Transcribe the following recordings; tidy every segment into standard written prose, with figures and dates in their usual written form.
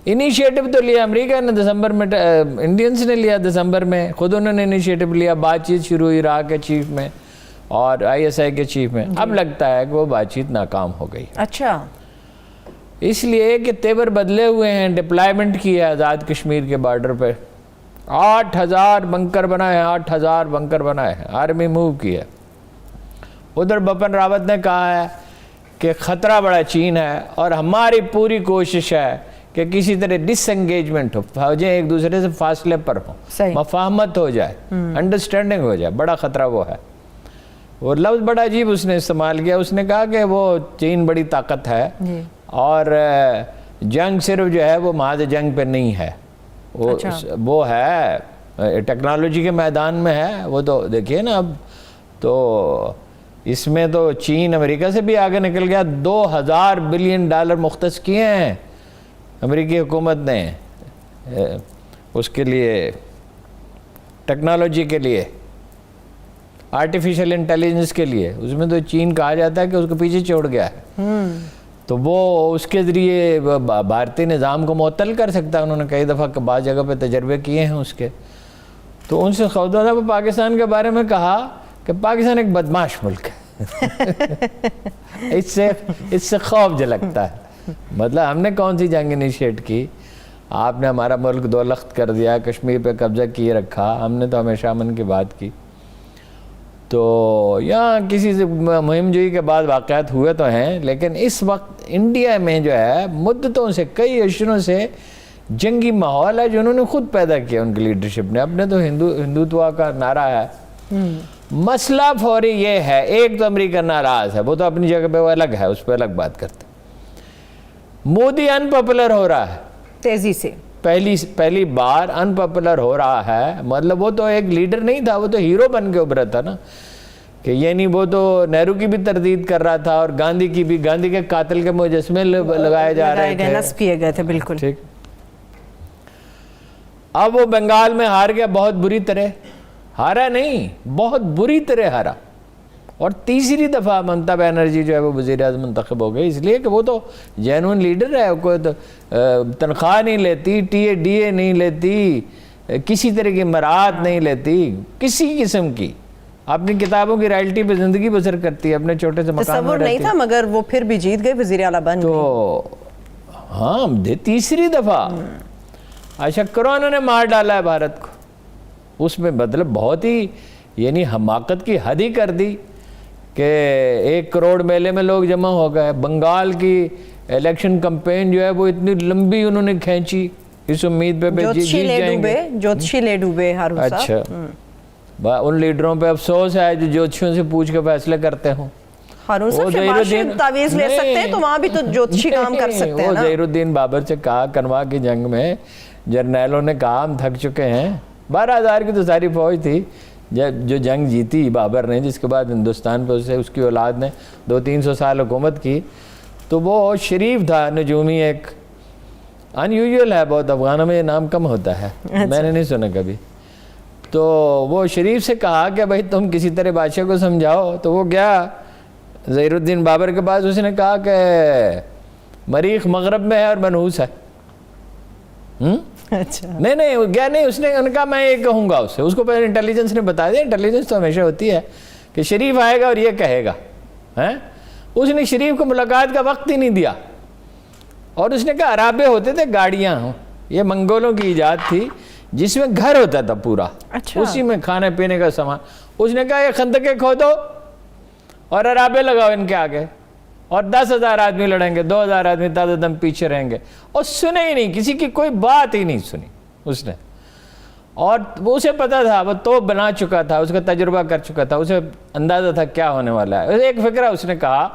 Initiative تو لیا امریکہ نے دسمبر میں، انڈینز نے لیا دسمبر میں، خود انہوں نے انیشیٹو لیا، بات چیت شروع ہوئی عراق کے چیف میں اور ISI کے چیف میں. اب لگتا ہے کہ وہ بات چیت ناکام ہو گئی. اچھا، اس لیے کہ تیور بدلے ہوئے ہیں. ڈپلائمنٹ کی ہے آزاد کشمیر کے بارڈر پہ، 8,000 بنکر بنائے ہیں، 8,000 بنکر بنائے ہیں، آرمی موو کی ہے. ادھر بپن راوت نے کہا ہے کہ خطرہ بڑا چین ہے اور ہماری پوری کوشش ہے کہ کسی طرح ڈس انگیجمنٹ ہو، فوجیں ایک دوسرے سے فاصلے پر ہوں، مفاہمت ہو جائے، انڈرسٹینڈنگ ہو جائے. بڑا خطرہ وہ ہے. وہ لفظ بڑا عجیب اس نے استعمال کیا. اس نے کہا کہ وہ چین بڑی طاقت ہے اور جنگ صرف جو ہے وہ محاذ جنگ پہ نہیں ہے، وہ ہے ٹیکنالوجی کے میدان میں ہے. وہ تو دیکھیے نا، اب تو اس میں تو چین امریکہ سے بھی آگے نکل گیا. $2,000 بلین مختص کیے ہیں امریکی حکومت نے اس کے لیے، ٹیکنالوجی کے لیے، آرٹیفیشل انٹیلیجنس کے لیے. اس میں تو چین کہا جاتا ہے کہ اس کو پیچھے چھوڑ گیا ہے. تو وہ اس کے ذریعے بھارتی نظام کو معطل کر سکتا ہے. انہوں نے کئی دفعہ بعض جگہ پہ تجربے کیے ہیں اس کے. تو ان سے خوفزدہ تھا. وہ پاکستان کے بارے میں کہا کہ پاکستان ایک بدماش ملک ہے. اس سے خوف جھلکتا ہے. مطلب ہم نے کون سی جنگ انیشیٹ کی؟ آپ نے ہمارا ملک دو لخت کر دیا، کشمیر پہ قبضہ کیے رکھا. ہم نے تو ہمیشہ امن کی بات کی. تو یہاں کسی سے مہم جوئی کے بعد واقعات ہوئے تو ہیں، لیکن اس وقت انڈیا میں جو ہے مدتوں سے، کئی عشروں سے جنگی ماحول ہے جو انہوں نے خود پیدا کیا. ان کی لیڈرشپ نے اپنے تو ہندوتوا کا نعرہ ہے. مسئلہ فوری یہ ہے، ایک تو امریکہ ناراض ہے، وہ تو اپنی جگہ پہ وہ الگ ہے، اس پہ الگ بات کرتے. مودی ان پاپولر ہو رہا ہے تیزی سے، پہلی بار ان پاپولر ہو رہا ہے. مطلب وہ تو ایک لیڈر نہیں تھا، وہ تو ہیرو بن کے ابھرا تھا نا. کہ یعنی وہ تو نہرو کی بھی تردید کر رہا تھا اور گاندھی کی بھی. گاندھی کے قاتل کے مجسمے لگائے جا رہے تھے، نصب کیے گئے تھے. بالکل ٹھیک. اب وہ بنگال میں ہار گیا، بہت بری طرح ہارا. نہیں، بہت بری طرح ہارا. اور تیسری دفعہ ممتا بنرجی جو ہے وہ وزیر اعظم منتخب ہو گئی، اس لیے کہ وہ تو جینون لیڈر ہے. کوئی تنخواہ نہیں لیتی، DA نہیں لیتی، کسی طرح کی مراعات نہیں لیتی کسی قسم کی. اپنی کتابوں کی رائلٹی پہ زندگی بسر کرتی ہے، اپنے چھوٹے سے مکان میں تصور نہیں تھا، مگر وہ پھر بھی جیت گئے، وزیر اعلیٰ بن گئے. تو ہاں، تیسری دفعہ. اچھا، کرونا نے مار ڈالا ہے بھارت کو. اس میں مطلب بہت ہی یعنی حماقت کی حد ہی کر دی کہ 1 کروڑ میلے میں لوگ جمع ہو گئے. بنگال کی الیکشن کمپین جو ہے وہ اتنی لمبی انہوں نے کھینچی اس امید پہ جیت جائیں گے. جوتشی لے ڈوبے ہارون صاحب. اچھا، ان لیڈروں پہ افسوس ہے جو جوتشیوں سے پوچھ کے فیصلے کرتے ہوں. ہارون صاحب شہباز شریف تعویذ لے سکتے ہیں تو وہاں بھی تو جوتشی کام کر سکتے ہیں نا. ظہیر الدین بابر سے کہا کنوا کی جنگ میں، جرنیلوں نے کہا ہم تھک چکے ہیں. 12,000 کی تو ساری فوج تھی جو جنگ جیتی بابر نے، جس کے بعد ہندوستان پہ اس کی اولاد نے 200-300 سال حکومت کی. تو وہ شریف تھا، نجومی، ایک ان یوزول ہے بہت. افغانوں میں یہ نام کم ہوتا ہے، میں نے نہیں سنا کبھی. تو وہ شریف سے کہا کہ بھائی تم کسی طرح بادشاہ کو سمجھاؤ. تو وہ گیا ظہیر الدین بابر کے پاس. اس نے کہا کہ مریخ مغرب میں ہے اور منحوس ہے. نہیں گیا نہیں. اس نے کہا میں یہ کہوں گا اسے. اس کو پہلے انٹیلیجنس نے بتا دیا. انٹیلیجنس تو ہمیشہ ہوتی ہے کہ شریف آئے گا اور یہ کہے گا. اس نے شریف کو ملاقات کا وقت ہی نہیں دیا. اور اس نے کہا عرابے ہوتے تھے گاڑیاں، یہ منگولوں کی ایجاد تھی جس میں گھر ہوتا تھا پورا، اسی میں کھانے پینے کا سامان. اس نے کہا یہ خندقیں کھودو اور عرابے لگاؤ ان کے آگے، اور 10,000 آدمی لڑیں گے، 2,000 آدمی تازہ دم پیچھے رہیں گے. اور سنے ہی نہیں، کسی کی کوئی بات ہی نہیں سنی اس نے. اور وہ اسے پتا تھا، وہ توپ بنا چکا تھا، اس کا تجربہ کر چکا تھا، اسے اندازہ تھا کیا ہونے والا ہے. ایک فکرہ اس نے کہا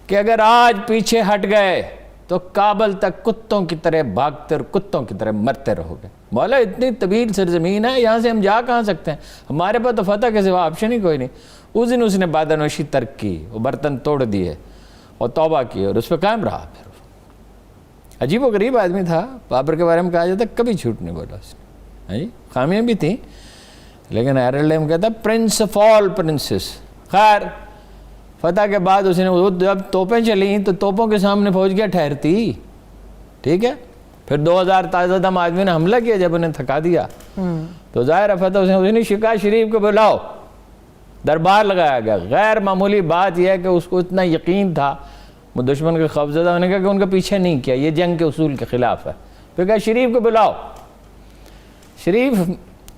کہ اگر آج پیچھے ہٹ گئے تو کابل تک کتوں کی طرح بھاگتے اور کتوں کی طرح مرتے رہو گے. مولا اتنی طویل سرزمین ہے، یہاں سے ہم جا کہاں سکتے ہیں؟ ہمارے پاس تو فتح کے سوا آپشن ہی کوئی نہیں. اس دن اس نے بادنوشی ترک کی، وہ برتن توڑ دیے اور توبہ کی اور اس پہ قائم رہا. پھر عجیب و غریب آدمی تھا. بابر کے بارے میں کہا جاتا کبھی جھوٹ نہیں بولا اس نے. خامیاں بھی تھیں، لیکن ہیرلڈ لیم کہتا پرنس آف آل پرنسز. خیر، فتح کے بعد اس نے جب توپیں چلیں تو توپوں کے سامنے فوج کیا ٹھہرتی؟ ٹھیک ہے، پھر 2000 تازہ دم آدمی نے حملہ کیا جب انہیں تھکا دیا تو ظاہر ہے فتح حسین شکار شریف کو بلاؤ، دربار لگایا گیا۔ غیر معمولی بات یہ ہے کہ اس کو اتنا یقین تھا وہ دشمن کے خوفزدہ ہونے کا کہ ان کا پیچھے نہیں کیا، یہ جنگ کے اصول کے خلاف ہے۔ پھر کہا شریف کو بلاؤ، شریف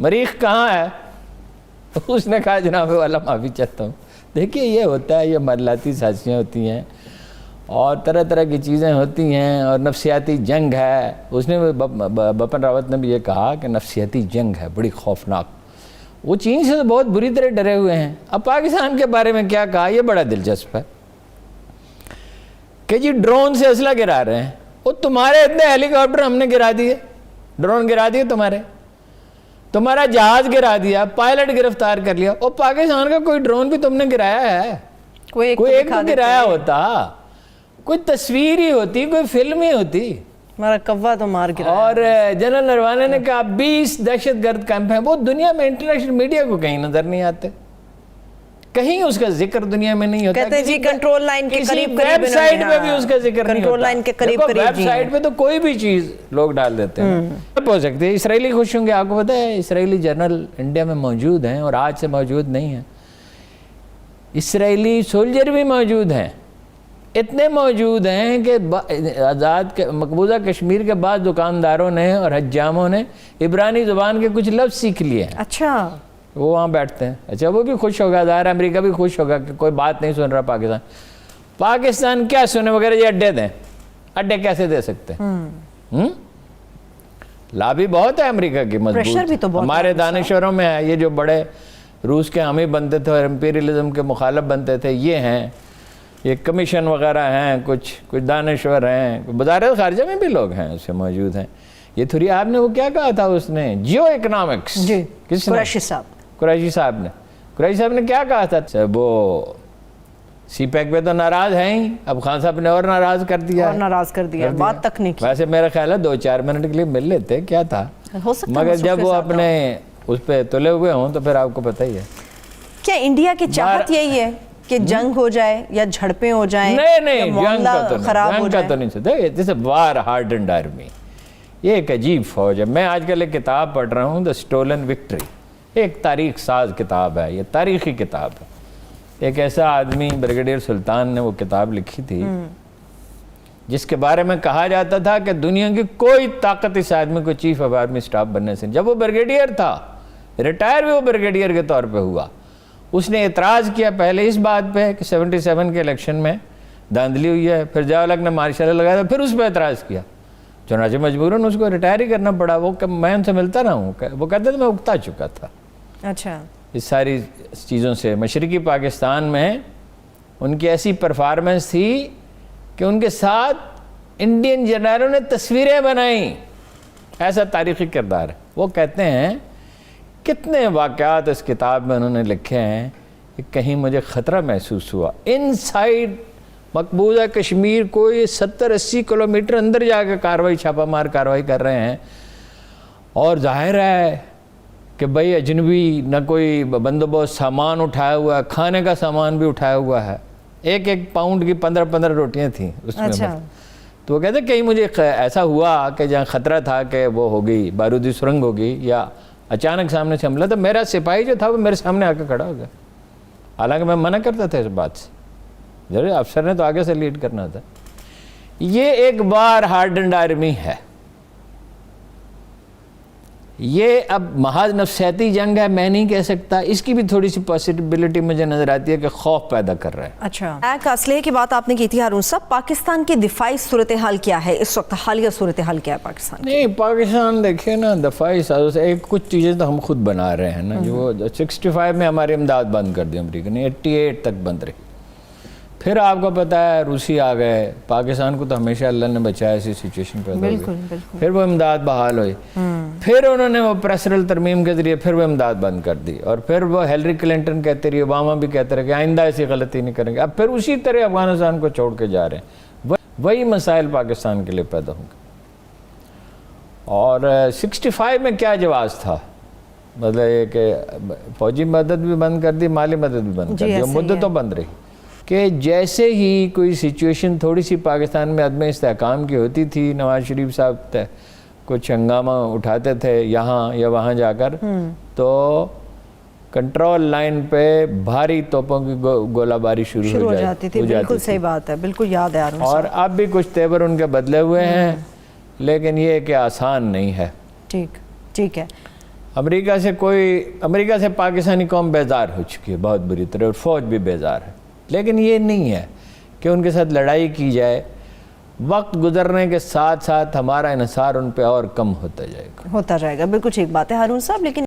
مریخ کہاں ہے؟ اس نے کہا جناب والا معافی چاہتا ہوں۔ دیکھیے یہ ہوتا ہے، یہ معاملاتی سازشیں ہوتی ہیں اور طرح طرح کی چیزیں ہوتی ہیں اور نفسیاتی جنگ ہے۔ اس نے بپن راوت نے بھی یہ کہا کہ نفسیاتی جنگ ہے بڑی خوفناک۔ وہ چین سے تو بہت بری طرح ڈرے ہوئے ہیں۔ اب پاکستان کے بارے میں کیا کہا، یہ بڑا دلچسپ ہے کہ جی ڈرون سے اسلحہ گرا رہے ہیں۔ وہ تمہارے اتنے ہیلی کاپٹر ہم نے گرا دیے، ڈرون گرا دیے تمہارا جہاز گرا دیا، پائلٹ گرفتار کر لیا۔ اور پاکستان کا کوئی ڈرون بھی تم نے گرایا ہے؟ کوئی ایک تو گرایا ہوتا، کوئی تصویر ہی ہوتی، کوئی فلم ہی ہوتی۔ ہمارا کوا تو مار گرا۔ اور جنرل نروانے نے کہا 20 دہشت گرد کیمپ ہیں، وہ دنیا میں انٹرنیشنل میڈیا کو کہیں نظر نہیں آتے، کہیں اس کا ذکر دنیا میں نہیں ہوتا۔ کہتے ہیں جی کنٹرول لائن کے قریب ویب سائٹ پہ بھی اس کا ذکر نہیں ہوتا۔ کنٹرول لائن کے قریب ویب سائٹ پہ تو کوئی بھی چیز لوگ ڈال دیتے ہیں۔ اب ہو سکتے ہیں اسرائیلی خوش ہوں گے، آپ کو پتہ ہے اسرائیلی جنرل انڈیا میں موجود ہیں اور آج سے موجود نہیں ہیں۔ اسرائیلی سولجر بھی موجود ہیں، اتنے موجود ہیں کہ آزاد مقبوضہ کشمیر کے بعد دکانداروں نے اور حجاموں نے عبرانی زبان کے کچھ لفظ سیکھ لیے ہیں۔ اچھا، وہ وہاں بیٹھتے ہیں۔ اچھا وہ بھی خوش ہوگا، ظاہر ہے امریکہ بھی خوش ہوگا کہ کوئی بات نہیں سن رہا پاکستان کیا سنے وغیرہ، یہ اڈے دیں، اڈے کیسے دے سکتے ہیں؟ لابی بہت ہے امریکہ کی مضبوط، ہمارے دانشوروں میں ہے۔ یہ جو بڑے روس کے حامی بنتے تھے اور امپیریلزم کے مخالف بنتے تھے یہ ہیں، یہ کمیشن وغیرہ ہیں، کچھ دانشور ہیں، وزارت خارجہ میں بھی لوگ ہیں اس سے موجود ہیں۔ یہ تھوڑی آپ نے وہ کیا کہا تھا اس نے، جیو اکنامکس، جی کس نے؟ قریشی صاحب نے کیا کہا تھا؟ وہ سی پیک پہ تو ناراض ہیں ہی، اب خان صاحب نے اور ناراض کر دیا، بات تک نہیں کی۔ ویسے میرا خیال ہے 2-4 منٹ کے لیے مل لیتے، کیا تھا، مگر جب وہ اپنے اس پہ تلے ہوئے ہوں تو پھر آپ کو پتہ ہی ہے۔ کیا انڈیا کی چاہت یہی ہے کہ جنگ ہو جائے یا جھڑپیں ہو جائیں؟ نہیں، جنگ کا تو نہیں سکتا۔ جیسے وار ہارڈنڈ آرمی، یہ ایک عجیب فوج ہے۔ میں آج کل ایک کتاب پڑھ رہا ہوں، دا اسٹولن وکٹری، ایک تاریخ ساز کتاب ہے، یہ تاریخی کتاب ہے۔ ایک ایسا آدمی بریگیڈیئر سلطان نے وہ کتاب لکھی تھی جس کے بارے میں کہا جاتا تھا کہ دنیا کی کوئی طاقت اس آدمی کو چیف آف آرمی اسٹاف بننے سے، جب وہ بریگیڈیئر تھا، ریٹائر بھی وہ بریگیڈیئر کے طور پہ ہوا، اس نے اعتراض کیا پہلے اس بات پہ کہ 77 کے الیکشن میں دھاندلی ہوئی ہے، پھر ضیاء الحق نے مارشل لگایا تھا، پھر اس پہ اعتراض کیا، چنانچہ مجبوراً اس کو ریٹائر ہی کرنا پڑا۔ وہ میں ان سے ملتا رہا ہوں، وہ کہتے تھے میں اکتا چکا تھا اچھا اس ساری چیزوں سے۔ مشرقی پاکستان میں ان کی ایسی پرفارمنس تھی کہ ان کے ساتھ انڈین جنرلوں نے تصویریں بنائیں، ایسا تاریخی کردار ہے۔ وہ کہتے ہیں کتنے واقعات اس کتاب میں انہوں نے لکھے ہیں کہ کہیں مجھے خطرہ محسوس ہوا، ان سائڈ مقبوضہ کشمیر کو یہ 70-80 کلومیٹر اندر جا کے کاروائی، چھاپہ مار کاروائی کر رہے ہیں، اور ظاہر ہے کہ بھئی اجنبی نہ کوئی بندوبست، سامان اٹھایا ہوا ہے، کھانے کا سامان بھی اٹھایا ہوا ہے، 1-1 پاؤنڈ کی 15-15 روٹیاں تھیں اس میں۔ تو وہ کہتے ہیں کہیں مجھے ایسا ہوا کہ جہاں خطرہ تھا کہ وہ ہوگی بارودی سرنگ ہوگی یا اچانک سامنے سے حملہ، تو میرا سپاہی جو تھا وہ میرے سامنے آ کے کھڑا ہو گیا، حالانکہ میں منع کرتا تھا اس بات سے، ضرور افسر نے تو آگے سے لیڈ کرنا تھا۔ یہ ایک بار ہارڈنڈ آرمی ہے، یہ اب محض نفسیاتی جنگ ہے میں نہیں کہہ سکتا، اس کی بھی تھوڑی سی پاسبلٹی مجھے نظر آتی ہے کہ خوف پیدا کر رہا ہے۔ اچھا، اسلحے کی بات آپ نے کی تھی ہارون صاحب، پاکستان کی دفاعی صورتحال کیا ہے اس وقت، حالیہ صورتحال کیا ہے پاکستان کی؟ نہیں پاکستان دیکھیں نا، دفاعی سازش کچھ چیزیں تو ہم خود بنا رہے ہیں نا، جو 65 میں ہماری امداد بند کر دی امریکہ نے، 88 تک بند رہی، پھر آپ کو پتہ ہے روسی آ گئے، پاکستان کو تو ہمیشہ اللہ نے بچایا، ایسی سچویشن پیدا ہوئی، پھر وہ امداد بحال ہوئی، پھر انہوں نے وہ پریسرل ترمیم کے ذریعے پھر وہ امداد بند کر دی، اور پھر وہ ہیلری کلنٹن کہتے رہی، اوباما بھی کہتے رہے کہ آئندہ ایسی غلطی نہیں کریں گے، اب پھر اسی طرح افغانستان کو چھوڑ کے جا رہے ہیں، وہی مسائل پاکستان کے لیے پیدا ہوں گے۔ اور 65 میں کیا جواز تھا، مطلب یہ کہ فوجی مدد بھی بند کر دی، مالی مدد بھی بند کر دی، مدتوں بند رہی، کہ جیسے ہی کوئی سچویشن تھوڑی سی پاکستان میں عدم استحکام کی ہوتی تھی، نواز شریف صاحب کچھ ہنگامہ اٹھاتے تھے یہاں یا وہاں جا کر، تو کنٹرول لائن پہ بھاری توپوں کی گولہ باری شروع ہو جاتی تھی. بالکل صحیح بات ہے، بالکل یاد ہے ہارون صاحب. اور اب بھی کچھ تیور ان کے بدلے ہوئے ہیں، لیکن یہ کہ آسان نہیں ہے. ٹھیک ہے. امریکہ سے پاکستانی قوم بیزار ہو چکی ہے بہت بری طرح، اور فوج بھی بیزار ہے، لیکن یہ نہیں ہے کہ ان کے ساتھ لڑائی کی جائے. وقت گزرنے کے ساتھ ساتھ ہمارا انحصار ان پہ اور کم ہوتا جائے گا. بالکل ٹھیک بات ہے ہارون صاحب. لیکن